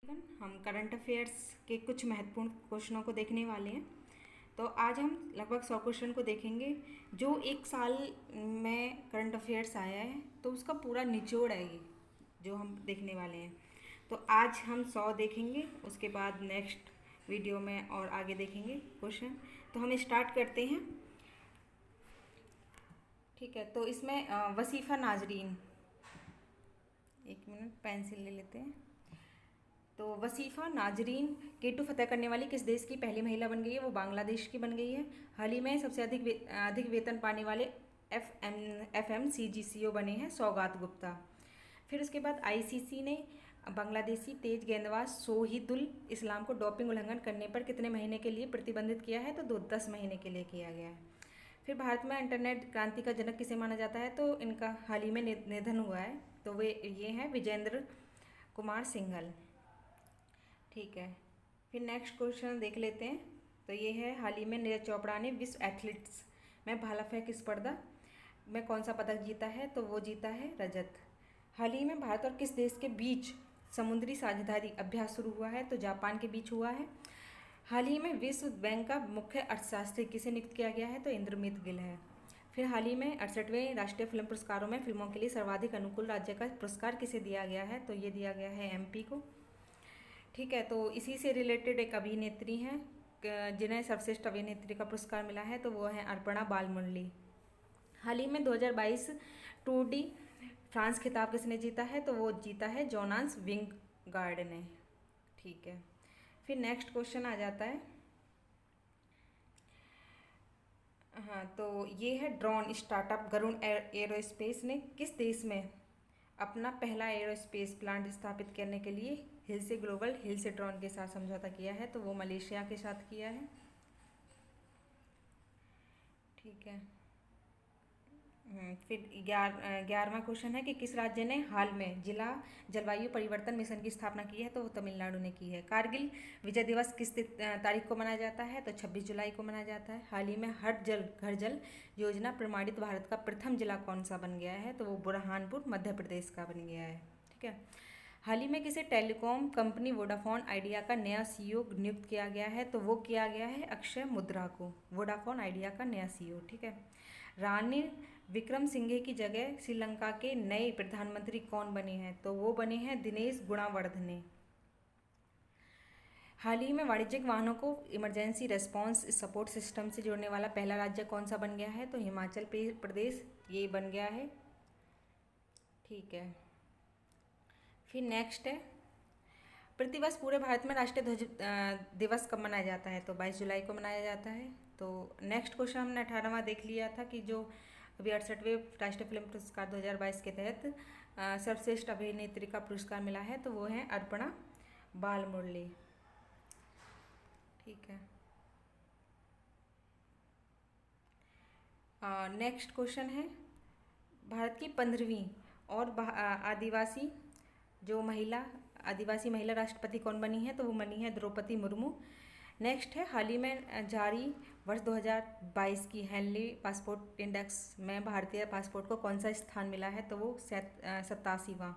हम current affairs के कुछ महत्वपूर्ण क्वेश्चनों को देखने वाले हैं। तो आज हम लगभग 100 क्वेश्चन को देखेंगे जो एक साल में करंट अफेयर्स आया है, तो उसका पूरा निचोड़ है ये जो हम देखने वाले हैं। तो आज हम 100 देखेंगे, उसके बाद नेक्स्ट वीडियो में और आगे देखेंगे क्वेश्चन। तो हम स्टार्ट करते हैं। ठीक है, तो इसमें वसीफ़ा नाजरीन, एक मिनट पेंसिल ले लेते हैं। तो वसीफ़ा नाजरीन केटू फतह करने वाली किस देश की पहली महिला बन गई है? वो बांग्लादेश की बन गई है। हाल ही में सबसे अधिक वेतन पाने वाले FMCG बने हैं सौगात गुप्ता। फिर उसके बाद ICC ने बांग्लादेशी तेज गेंदबाज सोहिदुल इस्लाम को डोपिंग उल्लंघन करने पर कितने महीने के लिए प्रतिबंधित किया है? तो 10 महीने के लिए किया गया है। फिर भारत में इंटरनेट क्रांति का जनक किसे माना जाता है? तो इनका हाल ही में निधन हुआ है, तो वे ये हैं विजेंद्र कुमार सिंघल। ठीक है, फिर नेक्स्ट क्वेश्चन देख लेते हैं। तो ये है, हाल ही में नीरज चोपड़ा ने विश्व एथलीट्स में भाला फेंक स्पर्धा में कौन सा पदक जीता है? तो वो जीता है रजत। हाल ही में भारत और किस देश के बीच समुद्री साझेदारी अभ्यास शुरू हुआ है? तो जापान के बीच हुआ है। हाल ही में विश्व बैंक का मुख्य अर्थशास्त्री किसे नियुक्त किया गया है? तो इंद्रमित गिल है। फिर हाल ही में 68वें राष्ट्रीय फिल्म पुरस्कारों में फिल्मों के लिए सर्वाधिक अनुकूल राज्य का पुरस्कार किसे दिया गया है? तो ये दिया गया है MP को। ठीक है, तो इसी से रिलेटेड एक अभिनेत्री हैं जिन्हें सर्वश्रेष्ठ अभिनेत्री का पुरस्कार मिला है, तो वो है अर्पणा बालमुरली। हाल ही में 2022 टूर डी फ्रांस खिताब किसने जीता है? तो वो जीता है जोनास विंगगार्ड ने। ठीक है, फिर नेक्स्ट क्वेश्चन आ जाता है। हाँ, तो ये है ड्रोन स्टार्टअप गरुड़ एरोस्पेस ने किस देश में अपना पहला एरोस्पेस प्लांट स्थापित करने के लिए हिलसे ग्लोबल हिलसेट्रॉन के साथ समझौता किया है? तो वो मलेशिया के साथ किया है। ठीक है, फिर 11वां क्वेश्चन है कि किस राज्य ने हाल में जिला जलवायु परिवर्तन मिशन की स्थापना की है? तो वो तमिलनाडु ने की है। कारगिल विजय दिवस किस तारीख को मनाया जाता है? तो 26 जुलाई को मनाया जाता है। हाल ही में हर जल घर जल योजना प्रमाणित भारत का प्रथम जिला कौन सा बन गया है? तो वो बुरहानपुर मध्य प्रदेश का बन गया है। ठीक है, हाल ही में किसे टेलीकॉम कंपनी वोडाफोन आइडिया का नया CEO नियुक्त किया गया है? तो वो किया गया है अक्षय मुद्रा को, वोडाफोन आइडिया का नया CEO। ठीक है, रानी विक्रम सिंघे की जगह श्रीलंका के नए प्रधानमंत्री कौन बने हैं? तो वो बने हैं दिनेश गुणावर्धने। हाल ही में वाणिज्यिक वाहनों को इमरजेंसी रेस्पॉन्स सपोर्ट सिस्टम से जोड़ने वाला पहला राज्य कौन सा बन गया है? तो हिमाचल प्रदेश ये बन गया है। ठीक है, फिर नेक्स्ट है, प्रतिवर्ष पूरे भारत में राष्ट्रीय ध्वज दिवस कब मनाया जाता है? तो 22 जुलाई को मनाया जाता है। तो नेक्स्ट क्वेश्चन हमने 18वां देख लिया था कि जो अभी 68वें राष्ट्रीय फिल्म पुरस्कार 2022 के तहत सर्वश्रेष्ठ अभिनेत्री का पुरस्कार मिला है, तो वो है अर्पणा बालमुरली। ठीक है, नेक्स्ट क्वेश्चन है, भारत की 15वीं और आदिवासी महिला राष्ट्रपति कौन बनी है? तो वो बनी है द्रौपदी मुर्मू। नेक्स्ट है, हाल ही में जारी वर्ष 2022 की हेनली पासपोर्ट इंडेक्स में भारतीय पासपोर्ट को कौन सा स्थान मिला है? तो वो 87वां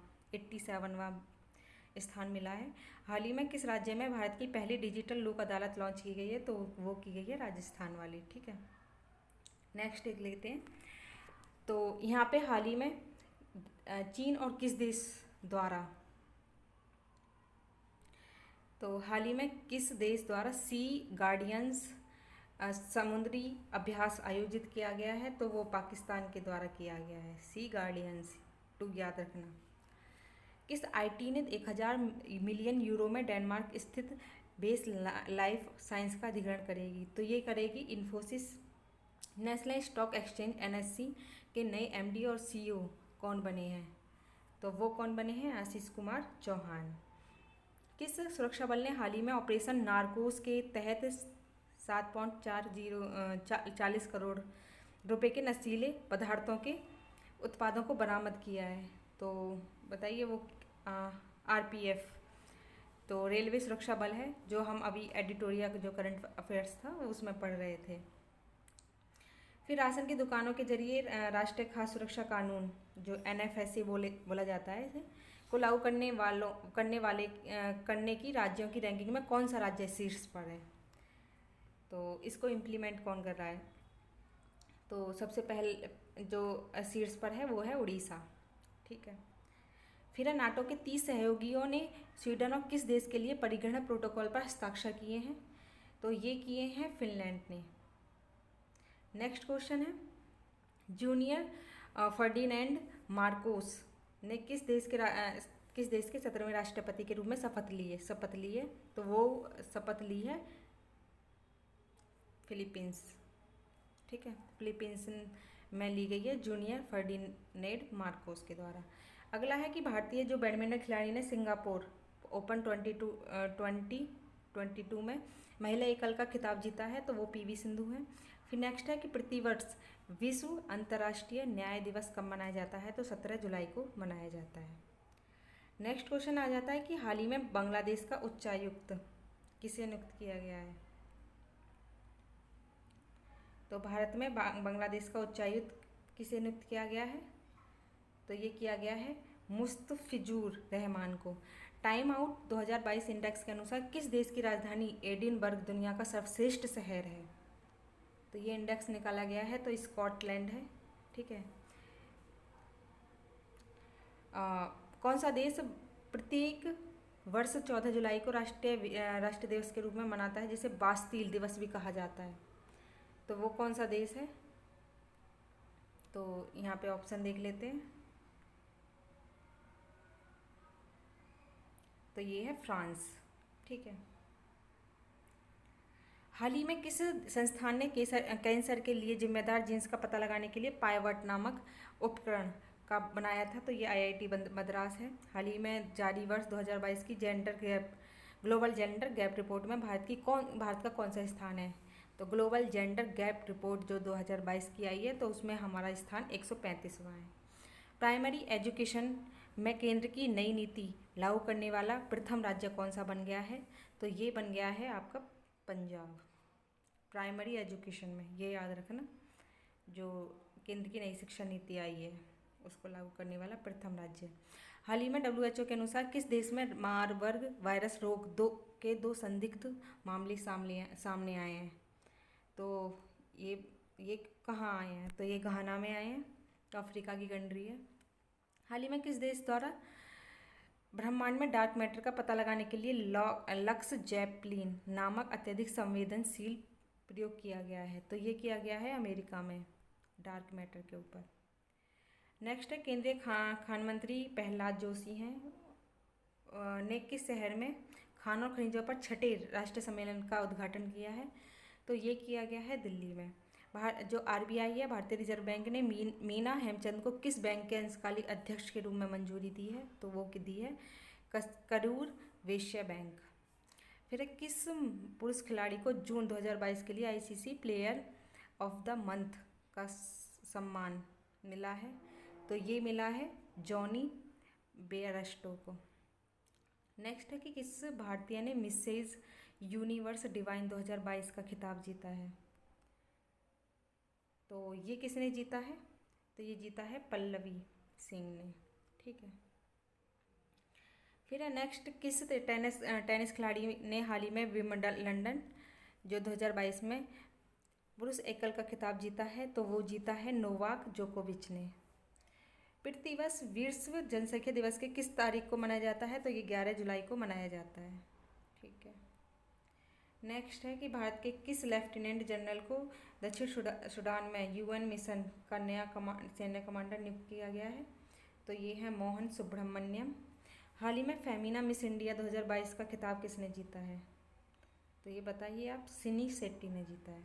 स्थान मिला है। हाल ही में किस राज्य में भारत की पहली डिजिटल लोक अदालत लॉन्च की गई है? तो वो की गई है राजस्थान वाली। ठीक है, नेक्स्ट देख लेते हैं। तो यहाँ पे हाल ही में चीन और किस देश द्वारा, तो हाल ही में किस देश द्वारा सी गार्डियंस समुद्री अभ्यास आयोजित किया गया है? तो वो पाकिस्तान के द्वारा किया गया है, सी गार्डियंस 2 याद रखना। किस IT ने 1000 मिलियन यूरो में डेनमार्क स्थित बेस लाइफ साइंस का अधिग्रहण करेगी? तो ये करेगी Infosys. National stock exchange NSE के नए MD और CEO कौन बने हैं? तो वो कौन बने हैं? आशीष कुमार चौहान। किस सुरक्षा बल ने हाल ही में ऑपरेशन नारकोस के तहत 7.40 करोड़ रुपए के नशीले पदार्थों के उत्पादों को बरामद किया है? तो बताइए, वो RPF, तो रेलवे सुरक्षा बल है, जो हम अभी एडिटोरियल जो करंट अफेयर्स था वो उसमें पढ़ रहे थे। फिर राशन की दुकानों के जरिए राष्ट्रीय खाद्य सुरक्षा कानून जो NFSA बोला जाता है इसे, को लागू करने की राज्यों की रैंकिंग में कौन सा राज्य शीर्ष पर है? तो इसको इम्प्लीमेंट कौन कर रहा है? तो सबसे पहले जो शीर्ष पर है वो है उड़ीसा। ठीक है। फिर है नाटो के 30 सहयोगियों ने स्वीडन और किस देश के लिए परिग्रहण प्रोटोकॉल पर हस्ताक्षर किए हैं? तो ये किए हैं फिनलैंड ने। नेक्स्ट क्वेश्चन है, जूनियर फर्डिनेंड मार्कोस ने किस देश के 17वें राष्ट्रपति के रूप में शपथ ली है? तो वो शपथ ली है फिलीपींस। ठीक है, फिलीपींस में ली गई है जूनियर फर्डिनेंड मार्कोस के द्वारा। अगला है कि भारतीय जो बैडमिंटन खिलाड़ी ने सिंगापुर ओपन 2022 में महिला एकल का खिताब जीता है, तो वो पीवी सिंधु है। फिर नेक्स्ट है कि प्रतिवर्ष विश्व अंतर्राष्ट्रीय न्याय दिवस कब मनाया जाता है? तो 17 जुलाई को मनाया जाता है। नेक्स्ट क्वेश्चन आ जाता है कि हाल ही में बांग्लादेश का उच्चायुक्त किसे नियुक्त किया गया है? तो भारत में बांग्लादेश का उच्चायुक्त किसे नियुक्त किया गया है? तो ये किया गया है मुस्तफिजुर रहमान को। टाइम आउट 2022 इंडेक्स के अनुसार किस देश की राजधानी एडिनबर्ग दुनिया का सर्वश्रेष्ठ शहर है? तो ये इंडेक्स निकाला गया है, तो स्कॉटलैंड है। ठीक है। कौन सा देश प्रत्येक वर्ष 14 जुलाई को राष्ट्रीय दिवस के रूप में मनाता है, जिसे बास्तील दिवस भी कहा जाता है? तो वो कौन सा देश है? तो यहाँ पे ऑप्शन देख लेते हैं। तो ये है फ्रांस। ठीक है। हाल ही में किस संस्थान ने कैंसर के लिए जिम्मेदार जीन्स का पता लगाने के लिए पाइवट नामक उपकरण का बनाया था? तो ये आईआईटी मद्रास है। हाल ही में जारी वर्ष 2022 की ग्लोबल जेंडर गैप रिपोर्ट में भारत का कौन सा स्थान है? तो ग्लोबल जेंडर गैप रिपोर्ट जो 2022 की आई है, तो उसमें हमारा स्थान 135वां है। प्राइमरी एजुकेशन में केंद्र की नई नीति लागू करने वाला प्रथम राज्य कौन सा बन गया है? तो ये बन गया है आपका पंजाब। प्राइमरी एजुकेशन में ये याद रखना, जो केंद्र की नई शिक्षा नीति आई है उसको लागू करने वाला प्रथम राज्य। हाल ही में WHO के अनुसार किस देश में मारबर्ग वायरस रोग के दो संदिग्ध मामले सामने आए हैं? तो ये कहाँ आए हैं? तो ये घाना में आए हैं, तो अफ्रीका की कंट्री है। हाल ही में किस देश द्वारा ब्रह्मांड में डार्क मैटर का पता लगाने के लिए लक्स जेपलिन नामक अत्यधिक संवेदनशील प्रयोग किया गया है? तो ये किया गया है अमेरिका में, डार्क मैटर के ऊपर। नेक्स्ट है, केंद्रीय खान मंत्री प्रहलाद जोशी हैं ने किस शहर में खान और खनिजों पर छठे राष्ट्रीय सम्मेलन का उद्घाटन किया है? तो ये किया गया है दिल्ली में। जो RBI है, भारतीय रिजर्व बैंक ने मीना हेमचंद को किस बैंक के अंशकालिक अध्यक्ष के रूप में मंजूरी दी है? तो वो दी है करूर वैश्य बैंक। फिर किस पुरुष खिलाड़ी को जून 2022 के लिए ICC player of the month का सम्मान मिला है? तो ये मिला है जॉनी बेयरस्टो को। नेक्स्ट है कि किस भारतीय ने मिसेज यूनिवर्स डिवाइन 2022 का खिताब जीता है? तो ये किसने जीता है? तो ये जीता है पल्लवी सिंह ने। ठीक है। फिर है नेक्स्ट, किस टेनिस खिलाड़ी ने हाल ही में विंबलडन जो 2022 में पुरुष एकल का खिताब जीता है? तो वो जीता है नोवाक जोकोविच ने। प्रतिवर्ष विश्व जनसंख्या दिवस के किस तारीख को मनाया जाता है? तो ये 11 जुलाई को मनाया जाता है। ठीक है। नेक्स्ट है कि भारत के किस लेफ्टिनेंट जनरल को दक्षिण सूडान में UN मिशन का नया सैन्य कमांडर नियुक्त किया गया है? तो ये है मोहन सुब्रमण्यम। हाल ही में फेमिना मिस इंडिया 2022 का खिताब किसने जीता है? तो ये बताइए आप, सिनी शेट्टी ने जीता है।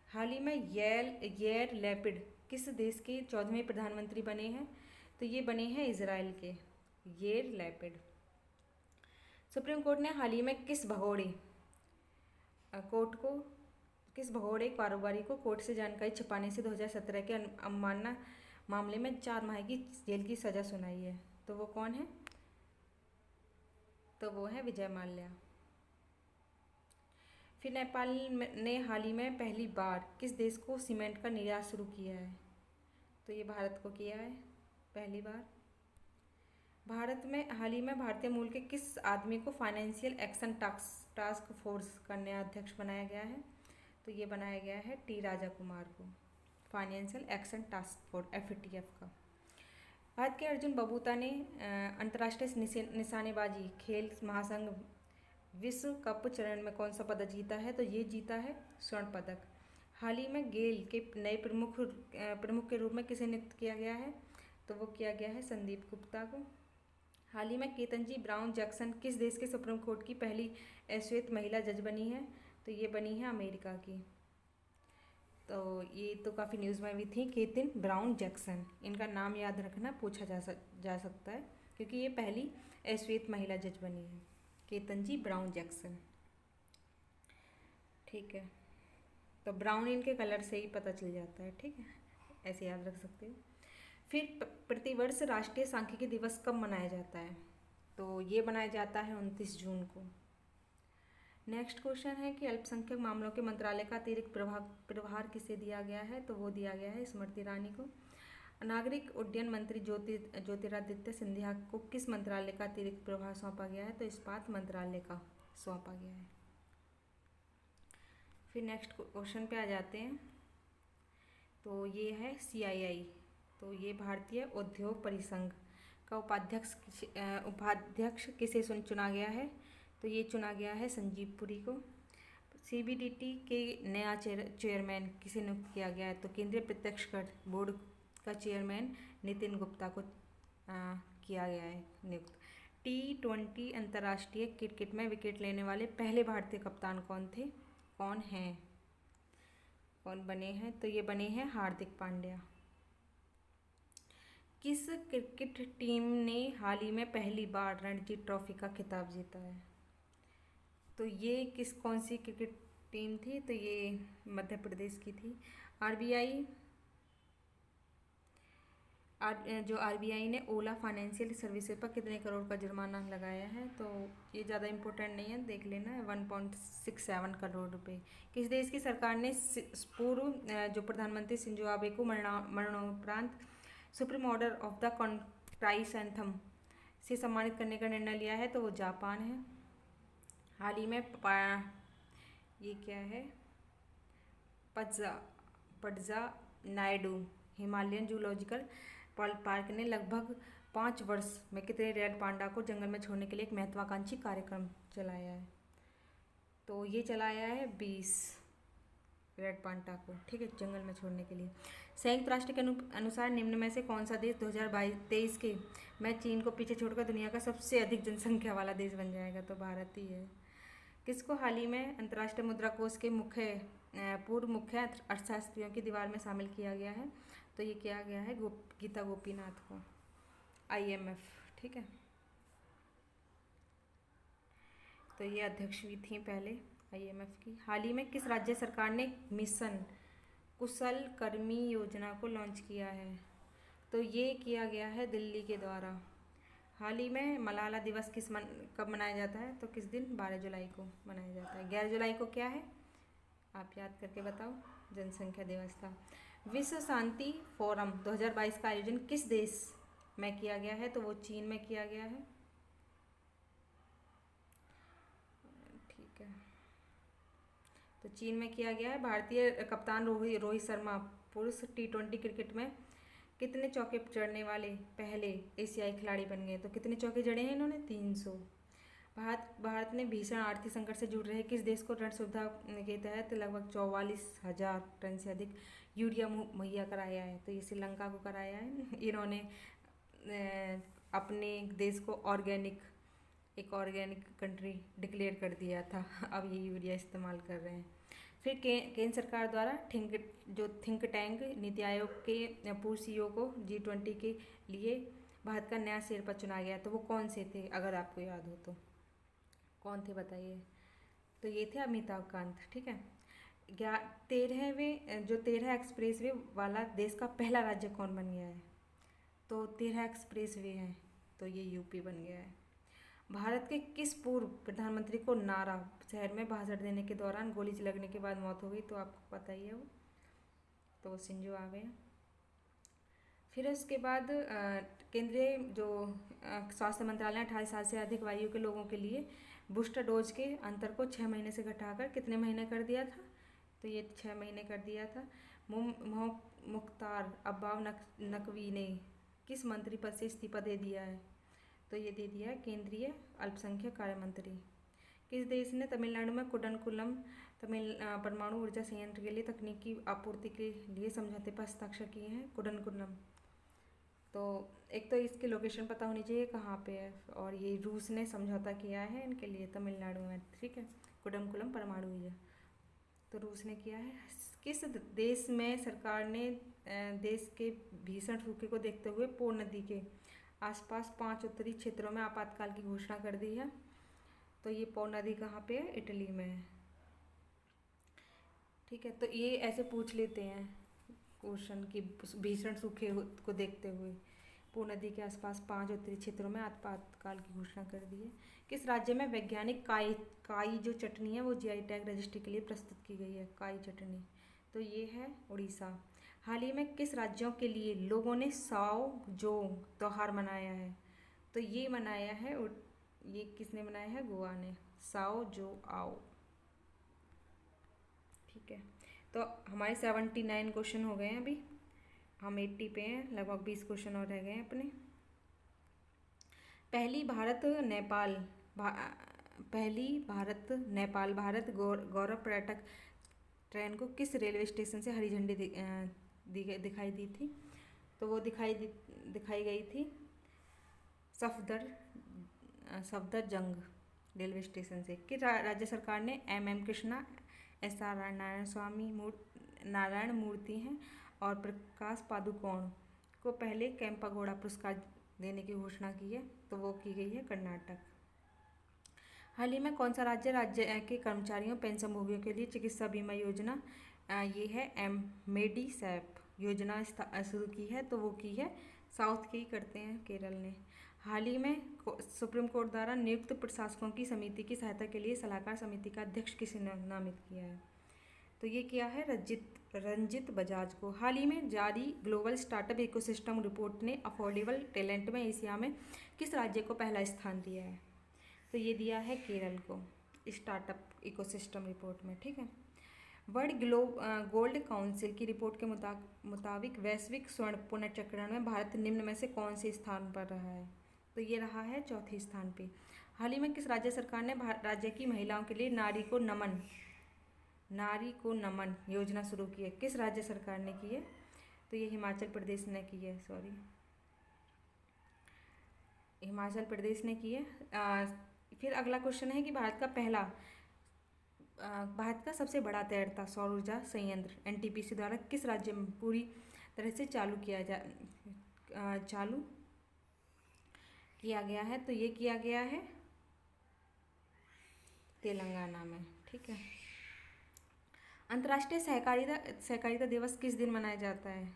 हाल ही में येर लैपिड किस देश के 14वें प्रधानमंत्री बने हैं? तो ये बने हैं इजराइल के, येर लैपिड। सुप्रीम कोर्ट ने हाल ही में किस भगोड़े कारोबारी को कोर्ट से जानकारी छिपाने से 2017 के अवमानना मामले में 4 माह की जेल की सज़ा सुनाई है? तो वो कौन है? तो वो है विजय माल्या। फिर नेपाल ने हाल ही में पहली बार किस देश को सीमेंट का निर्यात शुरू किया है? तो ये भारत को किया है पहली बार। हाल ही में भारतीय मूल के किस आदमी को फाइनेंशियल एक्शन टास्क फोर्स का नया अध्यक्ष बनाया गया है? तो ये बनाया गया है टी राजा कुमार को, financial action task force FATF का। भारत के अर्जुन बबूता ने अंतर्राष्ट्रीय निशानेबाजी खेल महासंघ विश्व कप चरण में कौन सा पदक जीता है? तो ये जीता है स्वर्ण पदक। हाल ही में गेल के नए प्रमुख के रूप में किसे नियुक्त किया गया है? तो वो किया गया है संदीप गुप्ता को। हाल ही में केतनजी ब्राउन जैक्सन किस देश के सुप्रीम कोर्ट की पहली श्वेत महिला जज बनी है? तो ये बनी है अमेरिका की। तो ये तो काफ़ी न्यूज़ में भी थी, केतन ब्राउन जैक्सन। इनका नाम याद रखना, पूछा जा सकता है, क्योंकि ये पहली श्वेत महिला जज बनी है, केतनजी ब्राउन जैक्सन। ठीक है, तो ब्राउन इनके कलर से ही पता चल जाता है। ठीक है, ऐसे याद रख सकते हो। फिर प्रतिवर्ष राष्ट्रीय सांख्यिकी दिवस कब मनाया जाता है? तो ये मनाया जाता है 29 जून को। नेक्स्ट क्वेश्चन है कि अल्पसंख्यक मामलों के मंत्रालय का अतिरिक्त प्रभार किसे दिया गया है? तो वो दिया गया है स्मृति ईरानी को। नागरिक उड्डयन मंत्री ज्योतिरादित्य सिंधिया को किस मंत्रालय का अतिरिक्त प्रभार सौंपा गया है? तो इस्पात मंत्रालय का सौंपा गया है। फिर नेक्स्ट क्वेश्चन पे आ जाते हैं। तो ये है CII, तो ये भारतीय उद्योग परिसंघ का उपाध्यक्ष किसे चुना गया है? तो ये चुना गया है संजीव पुरी को। CBDT के नया चेयरमैन किसे नियुक्त किया गया है? तो केंद्रीय प्रत्यक्ष कर बोर्ड का चेयरमैन नितिन गुप्ता को किया गया है नियुक्त। T20 अंतर्राष्ट्रीय क्रिकेट में विकेट लेने वाले पहले भारतीय कप्तान कौन बने हैं? तो ये बने हैं हार्दिक पांड्या। किस क्रिकेट टीम ने हाल ही में पहली बार रणजी ट्रॉफी का खिताब जीता है? तो ये कौन सी क्रिकेट टीम थी? तो ये मध्य प्रदेश की थी। RBI ने ओला फाइनेंशियल सर्विसेज पर कितने करोड़ का जुर्माना लगाया है? तो ये ज़्यादा इम्पोर्टेंट नहीं है, देख लेना है, 1.67 करोड़ रुपए। किस देश की सरकार ने पूर्व जो प्रधानमंत्री शिंजो आबे को मरणोपरांत supreme order of the Christ anthem से सम्मानित करने का निर्णय लिया है? तो वो जापान है। हाल ही में ये क्या है, पटजा नायडू हिमालयन जूलॉजिकल पार्क ने लगभग 5 वर्ष में कितने रेड पांडा को जंगल में छोड़ने के लिए एक महत्वाकांक्षी कार्यक्रम चलाया है? तो ये चलाया है 20 रेड पांडा को, ठीक है, जंगल में छोड़ने के लिए। संयुक्त राष्ट्र के अनुसार निम्न में से कौन सा देश 2023 के में चीन को पीछे छोड़कर दुनिया का सबसे अधिक जनसंख्या वाला देश बन जाएगा? तो भारत ही है। किसको हाल ही में अंतर्राष्ट्रीय मुद्रा कोष के पूर्व मुख्य अर्थशास्त्रियों की दीवार में शामिल किया गया है? तो ये किया गया है गीता गोपीनाथ को, IMF, ठीक है। तो ये अध्यक्ष भी थी पहले IMF की। हाल ही में किस राज्य सरकार ने मिशन कुशल कर्मी योजना को लॉन्च किया है? तो ये किया गया है दिल्ली के द्वारा। हाल ही में मलाला दिवस कब मनाया जाता है? तो किस दिन? 12 जुलाई को मनाया जाता है। 11 जुलाई को क्या है, आप याद करके बताओ, जनसंख्या दिवस था। विश्व शांति फोरम 2022 का आयोजन किस देश में किया गया है? तो वो चीन में किया गया है, ठीक है, तो चीन में किया गया है। भारतीय कप्तान रोहित शर्मा पुरुष T20 क्रिकेट में कितने चौके जड़ने वाले पहले एशियाई खिलाड़ी बन गए? तो कितने चौके जड़े हैं इन्होंने? 300। भारत ने भीषण आर्थिक संकट से जूझ रहे किस देश को ऋण सुविधा के तहत लगभग 44,000 टन से अधिक यूरिया मुहैया कराया है? तो ये श्रीलंका को कराया है। इन्होंने अपने देश को एक ऑर्गेनिक कंट्री डिक्लेयर कर दिया था, अब ये यूरिया इस्तेमाल कर रहे हैं। फिर केंद्र सरकार द्वारा थिंक टैंक नीति आयोग के पूर्व CEO को G20 के लिए भारत का नया शेरपा चुना गया, तो वो कौन से थे? अगर आपको याद हो तो कौन थे बताइए? तो ये थे अमिताभ कांत, ठीक है। 13 एक्सप्रेसवे वाला देश का पहला राज्य कौन बन गया है? तो 13 एक्सप्रेसवे हैं, तो ये UP बन गया है। भारत के किस पूर्व प्रधानमंत्री को नारा शहर में भाषण देने के दौरान गोली लगने के बाद मौत हो गई? तो आपको पता ही है वो, तो शिंजो आबे। फिर उसके बाद केंद्रीय जो स्वास्थ्य मंत्रालय 28 साल से अधिक आयु के लोगों के लिए बूस्टर डोज के अंतर को 6 महीने से घटाकर कितने महीने कर दिया था? तो ये 6 महीने कर दिया था। मुख्तार अब्बास नकवी ने किस मंत्री पद से इस्तीफा दे दिया है? तो ये दे दिया है केंद्रीय अल्पसंख्यक कार्य मंत्री। किस देश ने तमिलनाडु में कुडनकुलम परमाणु ऊर्जा संयंत्र के लिए तकनीकी आपूर्ति के लिए समझौते पर हस्ताक्षर किए हैं? कुडनकुलम। तो एक तो इसकी लोकेशन पता होनी चाहिए कहाँ पे है, और ये रूस ने समझौता किया है इनके लिए तमिलनाडु में, ठीक है, कुडनकुलम परमाणु ऊर्जा तो रूस ने किया है। किस देश में सरकार ने देश के भीषण सूखे को देखते हुए पो नदी के आसपास 5 उत्तरी क्षेत्रों में आपातकाल की घोषणा कर दी है? तो ये पो नदी कहाँ पे है? इटली में है, ठीक है। तो ये ऐसे पूछ लेते हैं क्वेश्चन की भीषण सूखे को देखते हुए पो नदी के आसपास 5 उत्तरी क्षेत्रों में आपातकाल की घोषणा कर दी है। किस राज्य में वैज्ञानिक काई जो चटनी है वो जीआई टैग रजिस्ट्री के लिए प्रस्तुत की गई है? काई चटनी, तो ये है उड़ीसा। हाल ही में किस राज्यों के लिए लोगों ने साओ जोंग त्योहार मनाया है? तो ये मनाया है, ये किसने मनाया है? गोवा ने, साओ जो आओ, ठीक है। तो हमारे 79 क्वेश्चन हो गए हैं, अभी हम 80 पे हैं, लगभग 20 क्वेश्चन और रह गए हैं अपने। पहली भारत नेपाल भारत गौरव पर्यटक ट्रेन को किस रेलवे स्टेशन से हरी झंडी दिखाई दी थी? तो वो दिखाई गई थी सफदरजंग रेलवे स्टेशन से। कि राज्य सरकार ने MM कृष्णा, SR नारायण मूर्ति हैं और प्रकाश पादुकोण को पहले केम्पेगौड़ा पुरस्कार देने की घोषणा की है? तो वो की गई है कर्नाटक। हाल ही में कौन सा राज्य के कर्मचारियों पेंशनभोगियों के लिए चिकित्सा बीमा योजना ये है मेडिसैप योजना शुरू की है? तो वो की है साउथ की करते हैं केरल ने। हाल ही में सुप्रीम कोर्ट द्वारा नियुक्त प्रशासकों की समिति की सहायता के लिए सलाहकार समिति का अध्यक्ष किसे नामित किया है? तो ये किया है रंजित बजाज को। हाल ही में जारी ग्लोबल स्टार्टअप इकोसिस्टम रिपोर्ट ने अफोर्डेबल टैलेंट में एशिया में किस राज्य को पहला स्थान दिया है? तो ये दिया है केरल को स्टार्टअप इकोसिस्टम रिपोर्ट में, ठीक है। वर्ल्ड गोल्ड काउंसिल की रिपोर्ट के मुताबिक वैश्विक स्वर्ण पुनर्चक्रण में भारत निम्न में से कौन से स्थान पर रहा है? तो ये रहा है चौथे स्थान पे। हाल ही में किस राज्य सरकार ने राज्य की महिलाओं के लिए नारी को नमन योजना शुरू की है? किस राज्य सरकार ने की है? तो ये हिमाचल प्रदेश ने की है, हिमाचल प्रदेश ने की है। फिर अगला क्वेश्चन है कि भारत का सबसे बड़ा तैरता सौर ऊर्जा संयंत्र NTPC द्वारा किस राज्य में पूरी तरह से चालू किया गया है? तो ये किया गया है तेलंगाना में, ठीक है। अंतर्राष्ट्रीय सहकारिता दिवस किस दिन मनाया जाता है?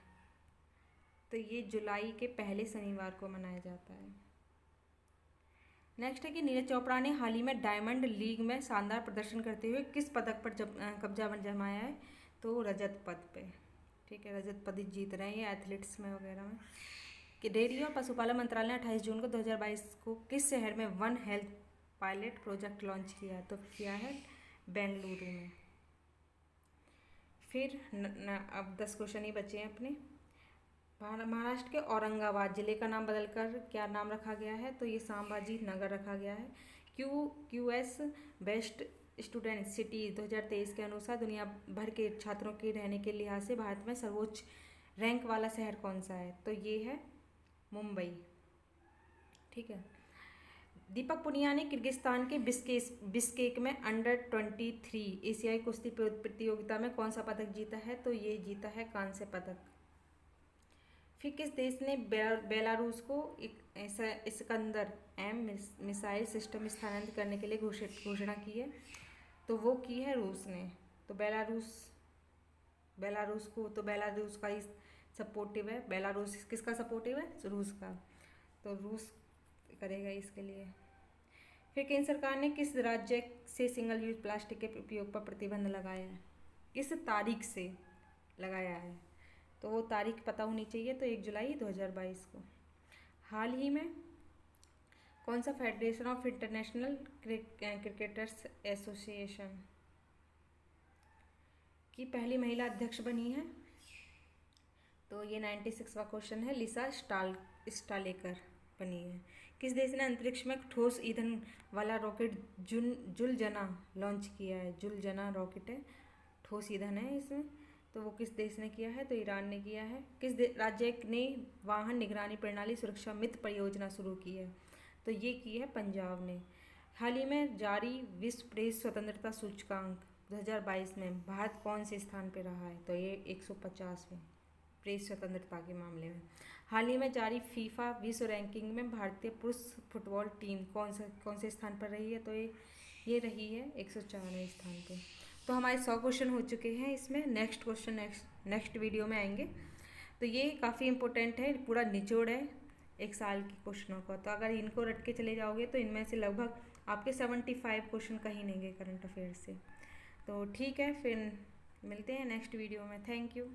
तो ये जुलाई के पहले शनिवार को मनाया जाता है। नेक्स्ट है कि नीरज चोपड़ा ने हाल ही में डायमंड लीग में शानदार प्रदर्शन करते हुए किस पदक पर कब्जा जमाया है? तो रजत पद पे, ठीक है, रजत पद जीत रहे हैं ये एथलीट्स में वगैरह में। कि डेयरी और पशुपालन मंत्रालय ने 28 जून को 2022 को किस शहर में one health pilot project launch किया? तो किया है बेंगलुरु में। फिर अब 10 क्वेश्चन ही बचे हैं अपने। महाराष्ट्र के औरंगाबाद जिले का नाम बदलकर क्या नाम रखा गया है? तो ये संभाजी नगर रखा गया है। QS बेस्ट स्टूडेंट सिटी 2023 के अनुसार दुनिया भर के छात्रों के रहने के लिहाज से भारत में सर्वोच्च रैंक वाला शहर कौन सा है? तो ये है मुंबई, ठीक है। दीपक पुनिया ने किर्गिस्तान के बिश्केक में अंडर-23 एशियाई कुश्ती प्रतियोगिता में कौन सा पदक जीता है? तो ये जीता है कांस्य पदक। फिर किस देश ने बेलारूस को इस्कंदर M मिसाइल सिस्टम स्थानांतरित करने के लिए घोषणा की है? तो वो की है रूस ने। तो बेलारूस का ही सपोर्टिव है। बेलारूस किसका सपोर्टिव है? रूस का। तो रूस करेगा इसके लिए। फिर केंद्र सरकार ने किस राज्य से सिंगल यूज प्लास्टिक के उपयोग पर प्रतिबंध लगाया है? किस तारीख से लगाया है? तो वो तारीख पता होनी चाहिए। तो 1 जुलाई 2022 को। हाल ही में कौन सा federation of international cricketers association की पहली महिला अध्यक्ष बनी है? तो ये 96वां क्वेश्चन है, लिसा स्टालेकर बनी है। किस देश ने अंतरिक्ष में ठोस ईंधन वाला रॉकेट जुलजना लॉन्च किया है? जुलजना रॉकेट है, ठोस ईंधन है इसमें। तो वो किस देश ने किया है? तो ईरान ने किया है। किस राज्य ने वाहन निगरानी प्रणाली सुरक्षा मित्र परियोजना शुरू की है? तो ये की है पंजाब ने। हाल ही में जारी विश्व प्रेस स्वतंत्रता सूचकांक 2022 में भारत कौन से स्थान पर रहा है? तो ये 150वें प्रेस स्वतंत्रता के मामले में। हाल ही में जारी फीफा विश्व रैंकिंग में भारतीय पुरुष फुटबॉल टीम कौन से स्थान पर रही है? तो ये रही है 104वें स्थान पे। तो हमारे 100 क्वेश्चन हो चुके हैं इसमें। नेक्स्ट क्वेश्चन नेक्स्ट वीडियो में आएंगे। तो ये काफ़ी इंपॉर्टेंट है, पूरा निचोड़ है एक साल के क्वेश्चनों का। तो अगर इनको रट के चले जाओगे तो इनमें से लगभग आपके 75 क्वेश्चन कहीं नहीं गए करंट अफेयर्स से। तो ठीक है, फिर मिलते हैं नेक्स्ट वीडियो में। Thank you.